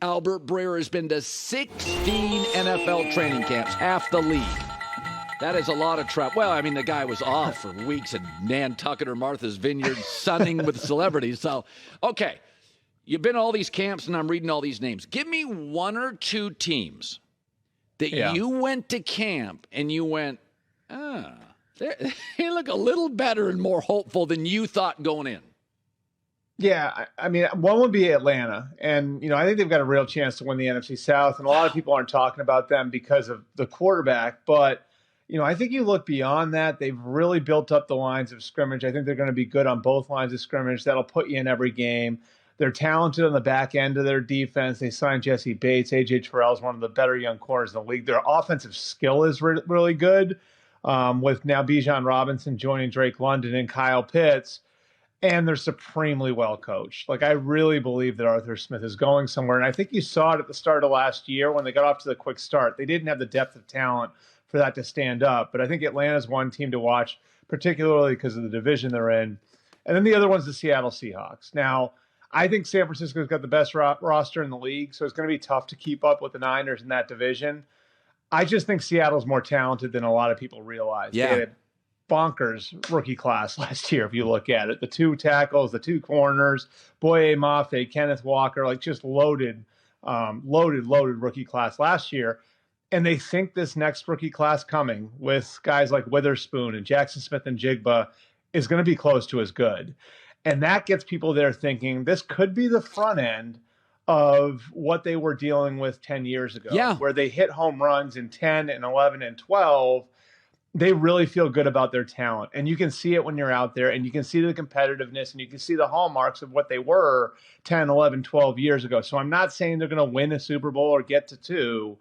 Albert Breer has been to 16 NFL training camps, half the league. That is a lot of travel. Well, I mean, the guy was off for weeks at Nantucket or Martha's Vineyard sunning with celebrities. So, okay, you've been to all these camps, and I'm reading all these names. Give me one or two teams that you went to camp and you went, they look a little better and more hopeful than you thought going in. Yeah, I mean, one would be Atlanta. And, I think they've got a real chance to win the NFC South. And a lot of people aren't talking about them because of the quarterback. But, I think you look beyond that. They've really built up the lines of scrimmage. I think they're going to be good on both lines of scrimmage. That'll put you in every game. They're talented on the back end of their defense. They signed Jesse Bates. AJ Terrell is one of the better young corners in the league. Their offensive skill is really good, with now Bijan Robinson joining Drake London and Kyle Pitts. And they're supremely well coached. Like, I really believe that Arthur Smith is going somewhere. And I think you saw it at the start of last year when they got off to the quick start. They didn't have the depth of talent for that to stand up. But I think Atlanta's one team to watch, particularly because of the division they're in. And then the other one's the Seattle Seahawks. Now, I think San Francisco's got the best roster in the league, so it's going to be tough to keep up with the Niners in that division. I just think Seattle's more talented than a lot of people realize. Yeah. They had a bonkers rookie class last year, if you look at it. The two tackles, the two corners, Boye Mafe, Kenneth Walker, like just loaded rookie class last year. And they think this next rookie class coming with guys like Witherspoon and Jackson Smith and Jigba is going to be close to as good. And that gets people there thinking this could be the front end of what they were dealing with 10 years ago, where they hit home runs in 10 and 11 and 12. They really feel good about their talent. And you can see it when you're out there, and you can see the competitiveness, and you can see the hallmarks of what they were 10, 11, 12 years ago. So I'm not saying they're going to win a Super Bowl or get to two,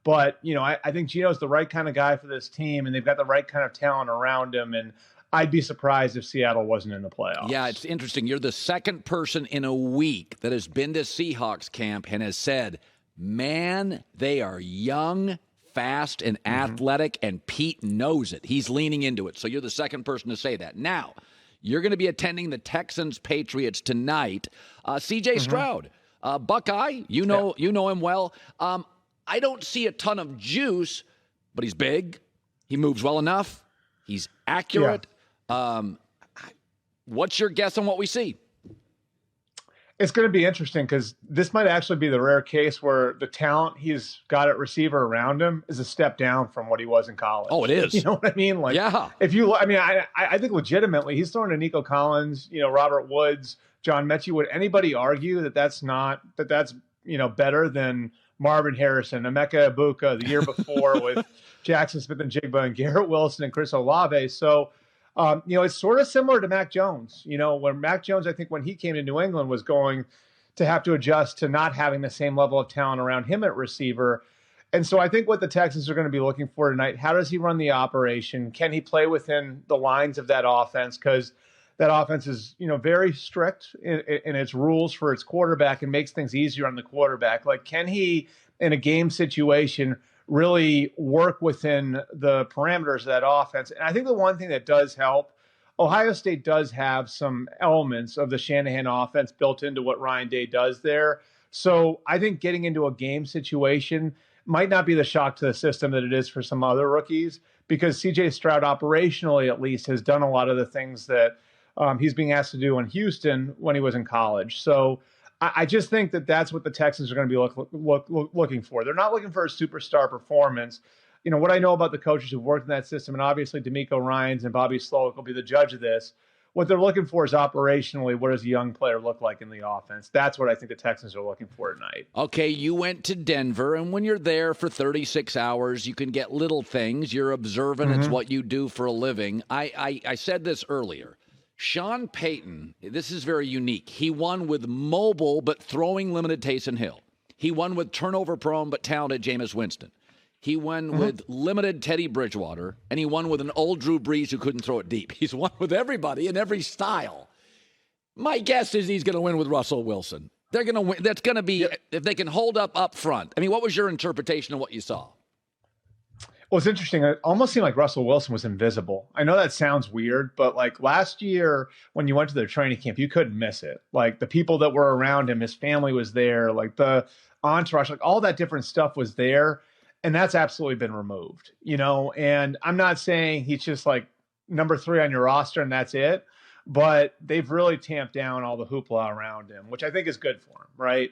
but, I think Gino's the right kind of guy for this team, and they've got the right kind of talent around him. And I'd be surprised if Seattle wasn't in the playoffs. Yeah, it's interesting. You're the second person in a week that has been to Seahawks camp and has said, man, they are young, fast, and athletic, and Pete knows it. He's leaning into it. So you're the second person to say that. Now, you're going to be attending the Texans-Patriots tonight. CJ Stroud, Buckeye, you know him well. I don't see a ton of juice, but he's big. He moves well enough. He's accurate. What's your guess on what we see? It's going to be interesting because this might actually be the rare case where the talent he's got at receiver around him is a step down from what he was in college. Oh, it is. You know what I mean? Like, I think legitimately he's throwing to Nico Collins, Robert Woods, John Mechie. Would anybody argue that that's better than Marvin Harrison, Emeka Ibuka the year before with Jackson Smith and Jigba and Garrett Wilson and Chris Olave? So, it's sort of similar to Mac Jones, where Mac Jones, I think when he came to New England, was going to have to adjust to not having the same level of talent around him at receiver. And so I think what the Texans are going to be looking for tonight, how does he run the operation? Can he play within the lines of that offense? Because that offense is, very strict in its rules for its quarterback and makes things easier on the quarterback. Like, can he, in a game situation, really work within the parameters of that offense? And I think the one thing that does help, Ohio State does have some elements of the Shanahan offense built into what Ryan Day does there. So I think getting into a game situation might not be the shock to the system that it is for some other rookies, because CJ Stroud operationally at least has done a lot of the things that he's being asked to do in Houston when he was in college. So I just think that that's what the Texans are going to be looking for. They're not looking for a superstar performance. What I know about the coaches who've worked in that system, and obviously D'Amico Ryans and Bobby Slowick will be the judge of this. What they're looking for is operationally, what does a young player look like in the offense? That's what I think the Texans are looking for tonight. Okay, you went to Denver, and when you're there for 36 hours, you can get little things. You're observant. It's what you do for a living. I said this earlier. Sean Payton, this is very unique. He won with mobile but throwing limited Taysom Hill. He won with turnover-prone but talented Jameis Winston. He won with limited Teddy Bridgewater, and he won with an old Drew Brees who couldn't throw it deep. He's won with everybody in every style. My guess is he's going to win with Russell Wilson. They're going to win. That's going to be, if they can hold up front. I mean, what was your interpretation of what you saw? Well, it's interesting. It almost seemed like Russell Wilson was invisible. I know that sounds weird, but like last year when you went to their training camp, you couldn't miss it. Like the people that were around him, his family was there. Like the entourage, like all that different stuff was there. And that's absolutely been removed, and I'm not saying he's just like number 3 on your roster and that's it, but they've really tamped down all the hoopla around him, which I think is good for him. Right.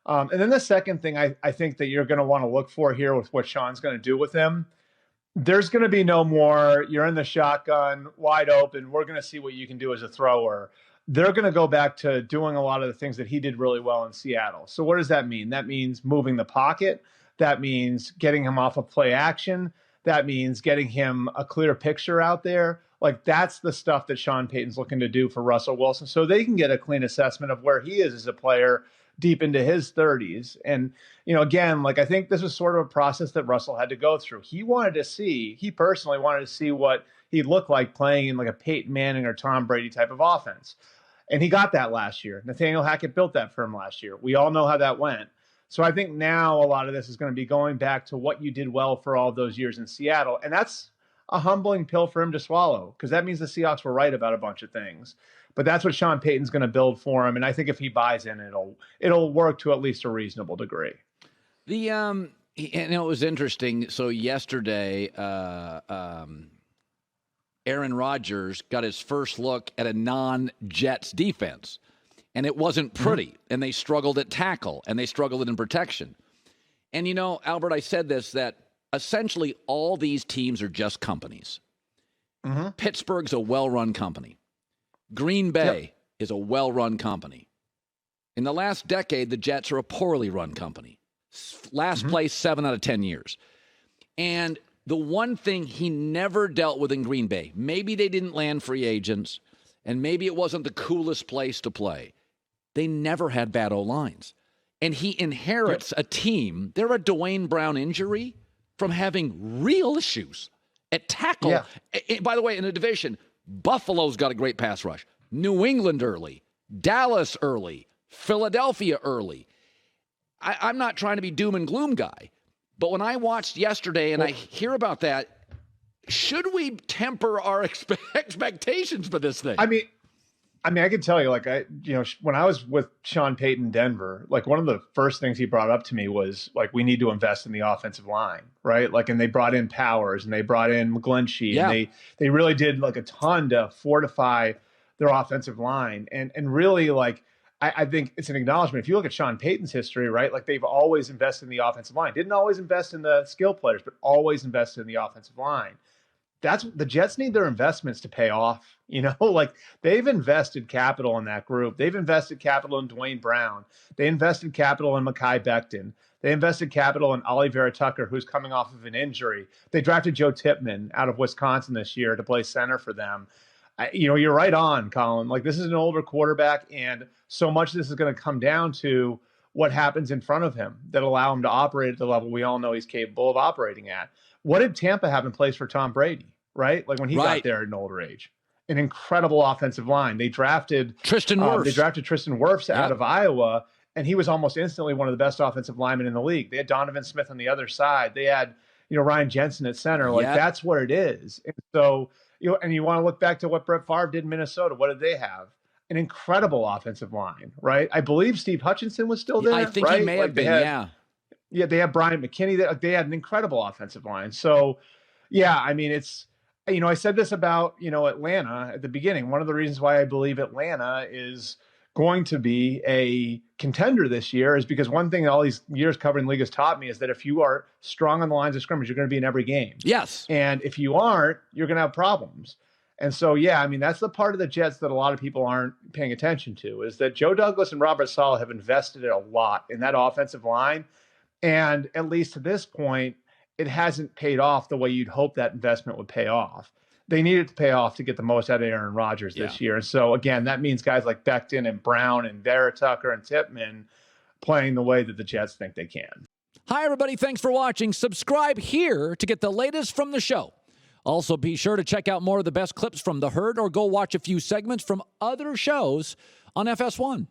And then the second thing I think that you're going to want to look for here with what Sean's going to do with him, there's going to be no more, you're in the shotgun, wide open, we're going to see what you can do as a thrower. They're going to go back to doing a lot of the things that he did really well in Seattle. So what does that mean? That means moving the pocket. That means getting him off of play action. That means getting him a clear picture out there. Like, that's the stuff that Sean Payton's looking to do for Russell Wilson so they can get a clean assessment of where he is as a player deep into his 30s. And, again, like, I think this was sort of a process that Russell had to go through. He personally wanted to see what he looked like playing in like a Peyton Manning or Tom Brady type of offense. And he got that last year. Nathaniel Hackett built that for him last year. We all know how that went. So I think now a lot of this is going to be going back to what you did well for all of those years in Seattle. And that's a humbling pill for him to swallow, because that means the Seahawks were right about a bunch of things. But that's what Sean Payton's going to build for him. And I think if he buys in, it'll work to at least a reasonable degree. And it was interesting. So yesterday, Aaron Rodgers got his first look at a non-Jets defense. And it wasn't pretty, and they struggled at tackle, and they struggled in protection. And, Albert, I said this, that essentially all these teams are just companies. Mm-hmm. Pittsburgh's a well-run company. Green Bay is a well-run company. In the last decade, the Jets are a poorly run company. Last place 7 out of 10 years. And the one thing he never dealt with in Green Bay, maybe they didn't land free agents, and maybe it wasn't the coolest place to play. They never had bad O-lines. And he inherits a team. They're a Dwayne Brown injury from having real issues at tackle. Yeah. By the way, in the division, Buffalo's got a great pass rush. New England early. Dallas early. Philadelphia early. I'm not trying to be doom and gloom guy, but when I watched yesterday and I hear about that, should we temper our expectations for this thing? I mean, I can tell you, like, when I was with Sean Payton in Denver, like, one of the first things he brought up to me was, like, we need to invest in the offensive line, right? Like, and they brought in Powers and they brought in McGlinchey, and they really did, like, a ton to fortify their offensive line. And really, like, I think it's an acknowledgement. If you look at Sean Payton's history, right, like, they've always invested in the offensive line. Didn't always invest in the skill players, but always invested in the offensive line. The Jets need their investments to pay off. Like, they've invested capital in that group. They've invested capital in Dwayne Brown. They invested capital in Mekhi Becton. They invested capital in Ollie Vera-Tucker, who's coming off of an injury. They drafted Joe Tippmann out of Wisconsin this year to play center for them. You're right on, Colin. Like, this is an older quarterback, and so much of this is going to come down to what happens in front of him that allow him to operate at the level we all know he's capable of operating at. What did Tampa have in place for Tom Brady, right? Like, when he got there at an older age. An incredible offensive line. They drafted Tristan Wirfs out of Iowa, and he was almost instantly one of the best offensive linemen in the league. They had Donovan Smith on the other side. They had, Ryan Jensen at center. Like, that's what it is. And so, and you want to look back to what Brett Favre did in Minnesota. What did they have? An incredible offensive line, right? I believe Steve Hutchinson was still there. I think he may have been, Yeah, they had Brian McKinney. They had an incredible offensive line. So, I mean, it's, I said this about, Atlanta at the beginning. One of the reasons why I believe Atlanta is going to be a contender this year is because one thing all these years covering the league has taught me is that if you are strong on the lines of scrimmage, you're going to be in every game. Yes. And if you aren't, you're going to have problems. And so, I mean, that's the part of the Jets that a lot of people aren't paying attention to, is that Joe Douglas and Robert Saleh have invested a lot in that offensive line. And at least to this point, it hasn't paid off the way you'd hope that investment would pay off. They needed to pay off to get the most out of Aaron Rodgers this year. And so, again, that means guys like Becton and Brown and Vera-Tucker and Tippmann playing the way that the Jets think they can. Hi, everybody. Thanks for watching. Subscribe here to get the latest from the show. Also, be sure to check out more of the best clips from The Herd or go watch a few segments from other shows on FS1.